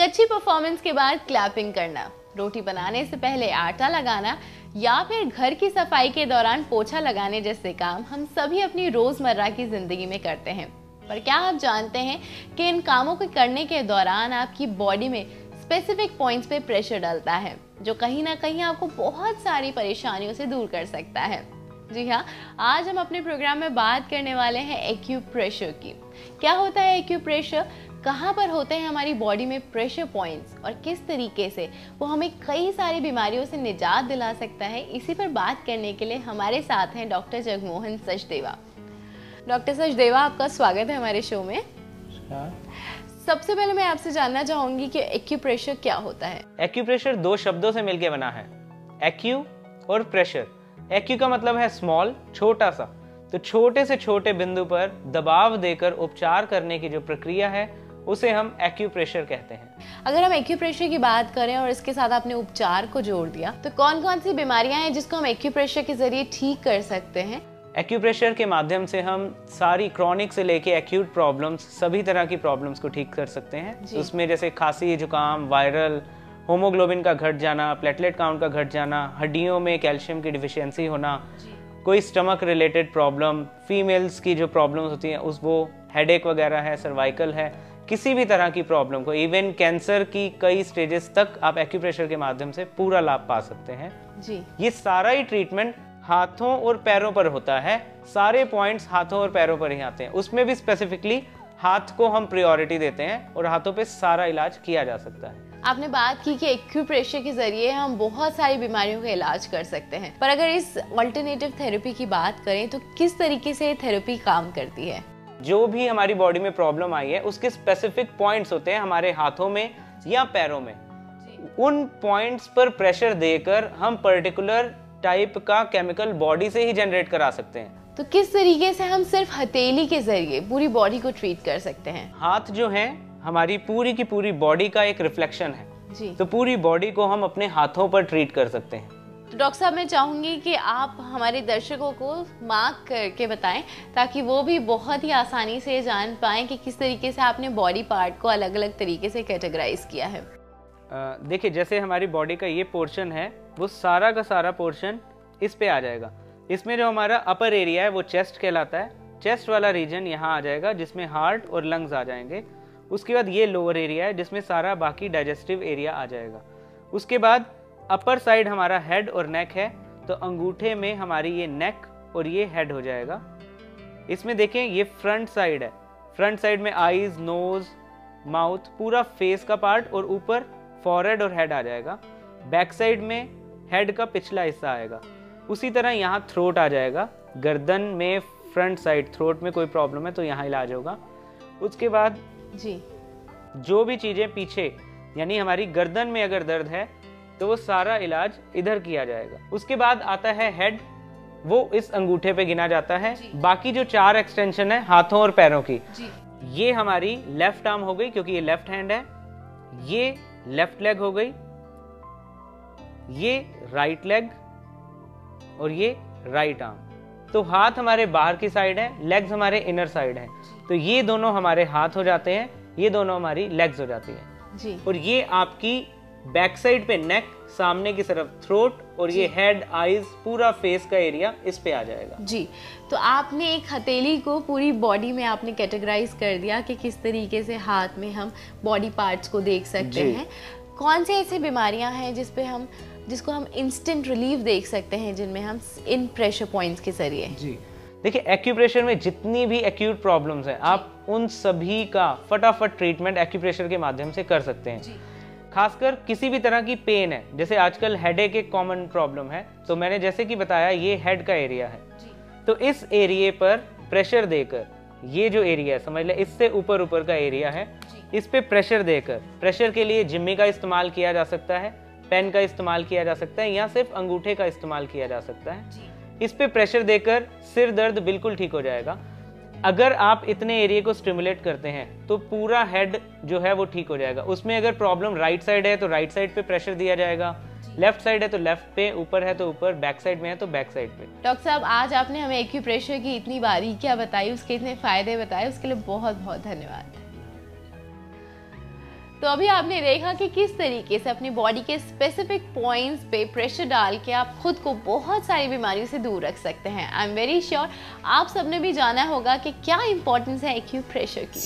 अच्छी परफॉर्मेंस के बाद क्लैपिंग करना, रोटी बनाने से पहले आटा लगाना या फिर घर की सफाई के दौरान पोछा लगाने जैसे काम हम सभी अपनी रोजमर्रा की जिंदगी में करते हैं। पर क्या आप जानते हैं कि इन कामों को करने के दौरान आपकी बॉडी में स्पेसिफिक पॉइंट्स पे प्रेशर डलता है जो कहीं ना कहीं आपको बहुत सारी परेशानियों से दूर कर सकता है। जी हाँ, आज हम अपने प्रोग्राम में बात करने वाले हैं एक्यूप्रेशर की। क्या होता है एक्यूप्रेशर, कहाँ पर होते हैं हमारी बॉडी में प्रेशर पॉइंट्स और किस तरीके से वो हमें कई सारी बीमारियों से निजात दिला सकता है, इसी पर बात करने के लिए हमारे साथ हैं डॉक्टर जगमोहन सचदेवा। डॉक्टर सचदेवा, आपका स्वागत है हमारे शो में। सबसे पहले मैं आपसे जानना चाहूंगी कि एक्यूप्रेशर क्या होता है। एक्यूप्रेशर दो शब्दों से मिलकर बना है, एक्यू और प्रेशर। एक्यू का मतलब है स्मॉल, छोटा सा, तो छोटे से छोटे बिंदु पर दबाव देकर उपचार करने की जो प्रक्रिया है उसे हम एक्यूप्रेशर कहते हैं। अगर हम एक्यूप्रेशर की बात करें और इसके साथ आपने उपचार को जोड़ दिया, तो कौन कौन सी बीमारियां हैं जिसको हम एक्यूप्रेशर के जरिए ठीक कर सकते हैं? एक्यूप्रेशर के माध्यम से हम सारी क्रॉनिक से लेके एक्यूट प्रॉब्लम्स, सभी तरह की प्रॉब्लम्स को ठीक कर सकते हैं। उसमें जैसे खांसी, जुकाम, वायरल, होमोग्लोबिन का घट जाना, प्लेटलेट काउंट का घट जाना, हड्डियों में कैल्शियम की डिफिशियंसी होना, कोई स्टमक रिलेटेड प्रॉब्लम, फीमेल्स की जो प्रॉब्लम्स होती हैं उस वो हेडेक वगैरह है, सर्वाइकल है, किसी भी तरह की प्रॉब्लम को, इवन कैंसर की कई स्टेजेस तक आप एक्यूप्रेशर के माध्यम से पूरा लाभ पा सकते हैं। जी, ये सारा ही ट्रीटमेंट हाथों और पैरों पर होता है। सारे पॉइंट्स हाथों और पैरों पर ही आते हैं। उसमें भी स्पेसिफिकली हाथ को हम प्रायोरिटी देते हैं और हाथों पे सारा इलाज किया जा सकता है। आपने बात की कि एक्यूप्रेशर के जरिए हम बहुत सारी बीमारियों का इलाज कर सकते हैं, पर अगर इस अल्टरनेटिव थेरेपी की बात करें तो किस तरीके से ये थेरेपी काम करती है? जो भी हमारी बॉडी में प्रॉब्लम आई है उसके स्पेसिफिक पॉइंट्स होते हैं हमारे हाथों में या पैरों में। उन पॉइंट्स पर प्रेशर देकर हम पर्टिकुलर टाइप का केमिकल बॉडी से ही जनरेट करा सकते हैं। तो किस तरीके से हम सिर्फ हथेली के जरिए पूरी बॉडी को ट्रीट कर सकते हैं? हाथ जो है हमारी पूरी की पूरी बॉडी का एक रिफ्लेक्शन है जी। तो पूरी बॉडी को हम अपने हाथों पर ट्रीट कर सकते हैं। तो डॉक्टर साहब, मैं चाहूंगी कि आप हमारे दर्शकों को मार्क करके बताएं ताकि वो भी बहुत ही आसानी से जान पाएं कि किस तरीके से आपने बॉडी पार्ट को अलग अलग तरीके से कैटेगराइज किया है। देखिए, जैसे हमारी बॉडी का ये पोर्शन है वो सारा का सारा पोर्शन इस पे आ जाएगा। इसमें जो हमारा अपर एरिया है वो चेस्ट कहलाता है। चेस्ट वाला रीजन यहाँ आ जाएगा जिसमें हार्ट और लंग्स आ जाएंगे। उसके बाद ये लोअर एरिया है जिसमें सारा बाकी डाइजेस्टिव एरिया आ जाएगा। उसके बाद अपर साइड हमारा हेड और नेक है, तो अंगूठे में हमारी ये नेक और ये हेड हो जाएगा। इसमें देखें ये फ्रंट साइड है। फ्रंट साइड में आईज, नोज, माउथ, पूरा फेस का पार्ट और ऊपर फॉरहेड और हेड आ जाएगा। बैक साइड में हेड का पिछला हिस्सा आएगा। उसी तरह यहाँ थ्रोट आ जाएगा। गर्दन में फ्रंट साइड थ्रोट में कोई प्रॉब्लम है तो यहाँ इलाज होगा। उसके बाद जी, जो भी चीजें पीछे यानी हमारी गर्दन में अगर दर्द है तो वो सारा इलाज इधर किया जाएगा। उसके बाद आता है हेड, वो इस अंगूठे पे गिना जाता है। बाकी जो 4 एक्सटेंशन है हाथों और पैरों की, ये हमारी लेफ्ट आर्म हो गई क्योंकि ये लेफ्ट हैंड है, ये लेफ्ट लेग हो गई, ये राइट लेग और ये राइट आर्म। तो हाथ हमारे बाहर की साइड है, लेग्स हमारे इनर साइड है, तो ये दोनों हमारे हाथ हो जाते हैं, ये दोनों हमारी लेग्स हो जाती हैं जी। और ये आपकी बैक साइड पे नेक, सामने की तरफ थ्रोट और ये हेड, आईज, पूरा फेस का एरिया इस पे आ जाएगा। जी, तो आपने एक हथेली को पूरी बॉडी में आपने कैटेगराइज कर दिया कि किस तरीके से हाथ में हम बॉडी पार्ट्स को देख सकते हैं। कौन से ऐसी बीमारियां हैं जिसको हम इंस्टेंट रिलीफ देख सकते हैं जिनमें हम इन प्रेशर पॉइंट्स के जरिए? जी, देखिए, एक्यूप्रेशर में जितनी भी एक्यूट प्रॉब्लम्स हैं आप उन सभी का फटाफट ट्रीटमेंट एक्यूप्रेशर के माध्यम से कर सकते हैं। खासकर किसी भी तरह की पेन है, जैसे आजकल हेडेक एक कॉमन प्रॉब्लम है, तो मैंने जैसे कि बताया ये हेड का एरिया है, तो इस एरिया पर प्रेशर देकर, ये जो एरिया है समझ ले इससे ऊपर ऊपर का एरिया है, इस पे प्रेशर देकर, प्रेशर के लिए जिम्मी का इस्तेमाल किया जा सकता है, पेन का इस्तेमाल किया जा सकता है या सिर्फ अंगूठे का इस्तेमाल किया जा सकता है। इस पे प्रेशर देकर सिर दर्द बिल्कुल ठीक हो जाएगा। अगर आप इतने एरिया को स्टिमुलेट करते हैं तो पूरा हेड जो है वो ठीक हो जाएगा। उसमें अगर प्रॉब्लम राइट साइड है तो राइट साइड पे प्रेशर दिया जाएगा, लेफ्ट साइड है तो लेफ्ट पे, ऊपर है तो ऊपर, बैक साइड में है तो बैक साइड पे। डॉक्टर साहब, आज आपने हमें एक्यूप्रेशर की इतनी बारीकियां बताई, उसके इतने फायदे बताए, उसके लिए बहुत बहुत धन्यवाद। तो अभी आपने देखा कि किस तरीके से अपनी बॉडी के स्पेसिफिक पॉइंट्स पे प्रेशर डाल के आप खुद को बहुत सारी बीमारियों से दूर रख सकते हैं। आई एम वेरी श्योर आप सबने भी जाना होगा कि क्या इंपॉर्टेंस है एक्यूप्रेशर की।